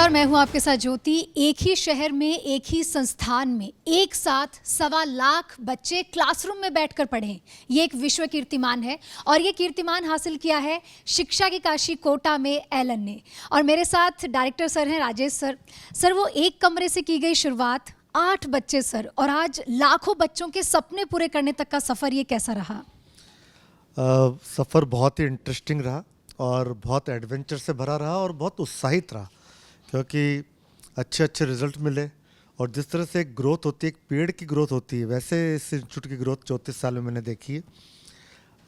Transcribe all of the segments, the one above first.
नमस्कार, मैं हूं आपके साथ ज्योति। एक ही शहर में एक ही संस्थान में एक साथ 1.25 लाख बच्चे क्लासरूम में बैठकर पढ़े, ये एक विश्व कीर्तिमान है। और ये कीर्तिमान हासिल किया है शिक्षा की काशी कोटा में एलन ने। और मेरे साथ डायरेक्टर सर हैं राजेश सर। सर, वो एक कमरे से की गई शुरुआत, 8 बच्चे सर, और आज लाखों बच्चों के सपने पूरे करने तक का सफ़र, ये कैसा रहा? सफ़र बहुत ही इंटरेस्टिंग रहा और बहुत एडवेंचर से भरा रहा और बहुत उत्साहित रहा, क्योंकि अच्छे अच्छे रिजल्ट मिले। और जिस तरह से एक ग्रोथ होती है, एक पेड़ की ग्रोथ होती है, वैसे इस इंस्टीट्यूट की ग्रोथ 34 साल में मैंने देखी है।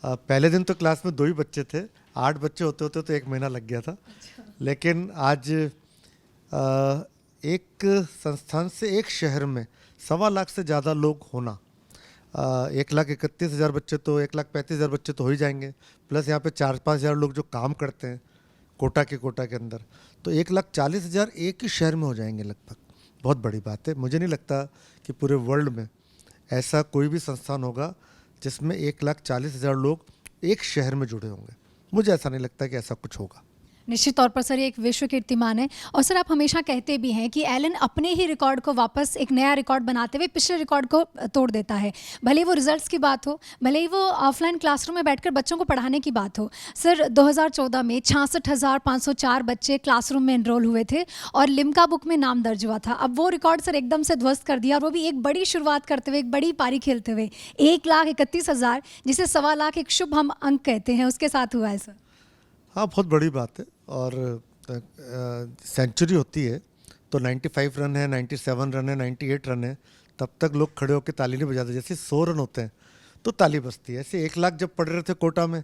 पहले दिन तो क्लास में 2 ही बच्चे थे, 8 बच्चे होते होते तो 1 महीना लग गया था। लेकिन आज एक संस्थान से एक शहर में 1.25 लाख से ज़्यादा लोग होना, 1,31,000 बच्चे तो 1,35,000 बच्चे तो हो ही जाएंगे, प्लस यहाँ पे 4-5 हज़ार लोग जो काम करते हैं कोटा के अंदर, तो 1,40,000 एक ही शहर में हो जाएंगे लगभग। बहुत बड़ी बात है। मुझे नहीं लगता कि पूरे वर्ल्ड में ऐसा कोई भी संस्थान होगा जिसमें 1,40,000 लोग एक शहर में जुड़े होंगे। मुझे ऐसा नहीं लगता कि ऐसा कुछ होगा। निश्चित तौर पर सर, ये एक विश्व कीर्तिमान है। और सर, आप हमेशा कहते भी हैं कि एलन अपने ही रिकॉर्ड को वापस एक नया रिकॉर्ड बनाते हुए पिछले रिकॉर्ड को तोड़ देता है। भले ही वो रिजल्ट्स की बात हो, भले ही वो ऑफलाइन क्लासरूम में बैठकर बच्चों को पढ़ाने की बात हो। सर, 2014 में 66,504 बच्चे क्लासरूम में एनरोल हुए थे और लिम्का बुक में नाम दर्ज हुआ था। अब वो रिकॉर्ड सर एकदम से ध्वस्त कर दिया, और वो भी एक बड़ी शुरुआत करते हुए, एक बड़ी पारी खेलते हुए। 1,31,000, जिसे 1.25 लाख एक शुभ हम अंक कहते हैं, उसके साथ हुआ है सर। हाँ, बहुत बड़ी बात है। और सेंचुरी होती है तो 95 रन है, 97 रन है, 98 रन है, तब तक लोग खड़े होकर ताली नहीं बजाते। जैसे 100 रन होते हैं तो ताली बजती है। ऐसे 1 लाख जब पढ़ रहे थे कोटा में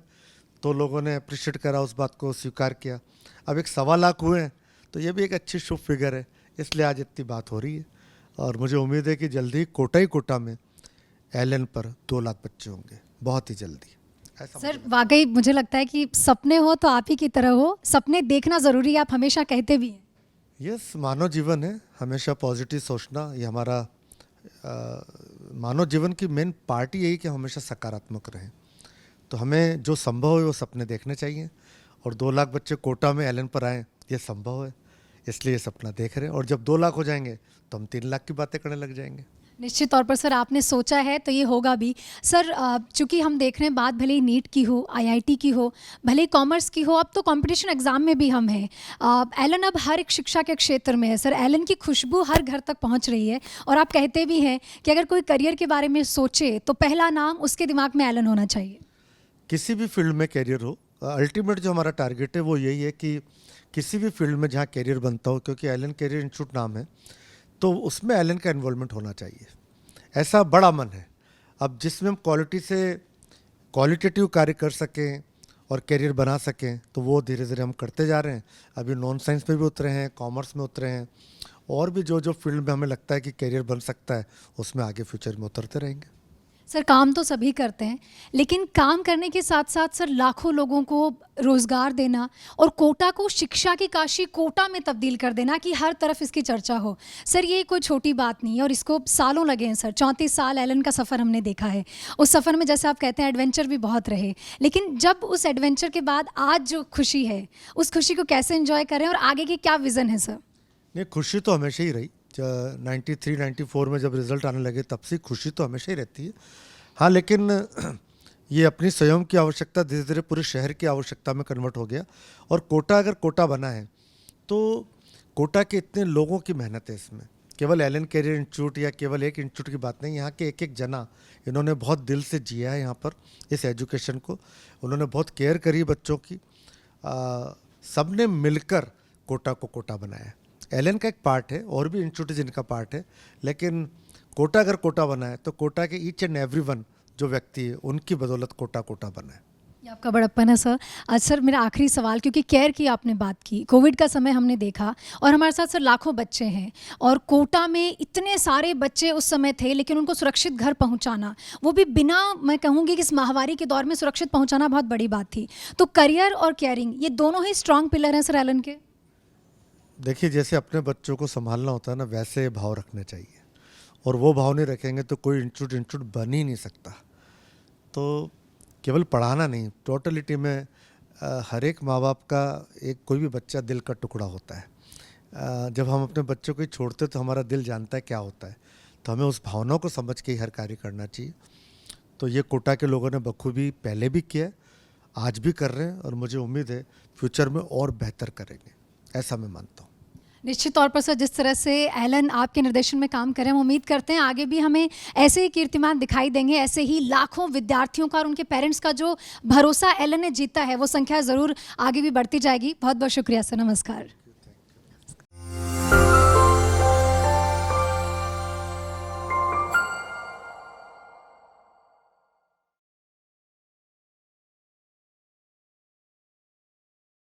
तो लोगों ने अप्रिशिएट करा, उस बात को स्वीकार किया। अब एक 1.25 हुए हैं तो ये भी एक अच्छी शुभ फिगर है, इसलिए आज इतनी बात हो रही है। और मुझे उम्मीद है कि जल्दी ही कोटा में एलन पर 2 लाख बच्चे होंगे, बहुत ही जल्दी। सर, वाकई मुझे लगता है कि सपने हो तो आप ही की तरह हो, सपने देखना ज़रूरी है, आप हमेशा कहते भी हैं। यस, मानव जीवन है, हमेशा पॉजिटिव सोचना, ये हमारा मानव जीवन की मेन पार्ट यही कि हम हमेशा सकारात्मक रहें। तो हमें जो संभव है वो सपने देखने चाहिए, और 2 लाख बच्चे कोटा में एलन पर आएँ, ये संभव है, इसलिए ये सपना देख रहे हैं। और जब 2 लाख हो जाएंगे तो हम 3 लाख की बातें करने लग जाएंगे। निश्चित तौर पर सर, आपने सोचा है तो ये होगा भी। सर, चूंकि हम देख रहे हैं, बात भले ही नीट की हो, आईआईटी की हो, भले ही कॉमर्स की हो, अब तो कंपटीशन एग्जाम में भी हम हैं। एलन अब हर एक शिक्षा के क्षेत्र में है सर। एलन की खुशबू हर घर तक पहुंच रही है, और आप कहते भी हैं कि अगर कोई करियर के बारे में सोचे तो पहला नाम उसके दिमाग में एलन होना चाहिए। किसी भी फील्ड में कैरियर हो, अल्टीमेट जो हमारा टारगेट है वो यही है कि किसी भी फील्ड में जहाँ कैरियर बनता हो, क्योंकि एलन कैरियर इंस्टीट्यूट नाम है, तो उसमें एलन का इन्वॉल्वमेंट होना चाहिए। ऐसा बड़ा मन है अब, जिसमें हम क्वालिटेटिव कार्य कर सकें और कैरियर बना सकें, तो वो धीरे धीरे हम करते जा रहे हैं। अभी नॉन साइंस में भी उतरे हैं, कॉमर्स में उतरे हैं, और भी जो जो फील्ड में हमें लगता है कि कैरियर बन सकता है, उसमें आगे फ्यूचर में उतरते रहेंगे। सर, काम तो सभी करते हैं, लेकिन काम करने के साथ साथ सर लाखों लोगों को रोज़गार देना और कोटा को शिक्षा की काशी कोटा में तब्दील कर देना कि हर तरफ इसकी चर्चा हो, सर ये कोई छोटी बात नहीं है। और इसको सालों लगे हैं सर, 34 साल एलन का सफ़र हमने देखा है। उस सफ़र में जैसे आप कहते हैं एडवेंचर भी बहुत रहे, लेकिन जब उस एडवेंचर के बाद आज जो खुशी है, उस खुशी को कैसे एंजॉय करें और आगे की क्या विज़न है सर? ये खुशी तो हमेशा ही रही, 93-94 में जब रिज़ल्ट आने लगे तब से खुशी तो हमेशा ही रहती है। हाँ, लेकिन ये अपनी स्वयं की आवश्यकता धीरे धीरे पूरे शहर की आवश्यकता में कन्वर्ट हो गया। और कोटा अगर कोटा बना है तो कोटा के इतने लोगों की मेहनत है इसमें। केवल एलन कैरियर इंस्टीट्यूट या केवल एक इंस्टीट्यूट की बात नहीं, यहाँ के एक जना इन्होंने बहुत दिल से जिया है यहाँ पर इस एजुकेशन को। उन्होंने बहुत केयर करी बच्चों की, सब ने मिलकर कोटा को कोटा बनाया है। एलन का एक पार्ट है, और भी इंस्टीट्यूट जिनका पार्ट है, लेकिन कोटा अगर कोटा बना है तो कोटा के ईच एंड एवरीवन जो व्यक्ति है, उनकी बदौलत कोटा कोटा बना है। ये आपका बड़प्पन है सर। आज सर मेरा आखिरी सवाल, क्योंकि केयर की आपने बात की, कोविड का समय हमने देखा, और हमारे साथ सर लाखों बच्चे हैं, और कोटा में इतने सारे बच्चे उस समय थे, लेकिन उनको सुरक्षित घर पहुंचाना, वो भी बिना, मैं कहूँगी कि इस महामारी के दौर में सुरक्षित पहुंचाना बहुत बड़ी बात थी। तो करियर और केयरिंग, ये दोनों ही स्ट्रॉन्ग पिलर हैं सर एलन के। देखिए, जैसे अपने बच्चों को संभालना होता है ना, वैसे भाव रखने चाहिए, और वो भाव नहीं रखेंगे तो कोई इंस्टीट्यूट बन ही नहीं सकता। तो केवल पढ़ाना नहीं, टोटलिटी में हर एक माँ बाप का एक कोई भी बच्चा दिल का टुकड़ा होता है। जब हम अपने बच्चों को ही छोड़ते तो हमारा दिल जानता है क्या होता है, तो हमें उस भावनाओं को समझ के ही हर कार्य करना चाहिए। तो ये कोटा के लोगों ने बखूबी पहले भी किया है, आज भी कर रहे हैं, और मुझे उम्मीद है फ्यूचर में और बेहतर करेंगे, ऐसा मैं मानता हूँ। निश्चित तौर पर सर, जिस तरह से एलन आपके निर्देशन में काम कर रहे हैं, हम उम्मीद करते हैं आगे भी हमें ऐसे ही कीर्तिमान दिखाई देंगे। ऐसे ही लाखों विद्यार्थियों का और उनके पेरेंट्स का जो भरोसा एलन ने जीता है, वो संख्या ज़रूर आगे भी बढ़ती जाएगी। बहुत बहुत शुक्रिया सर, नमस्कार।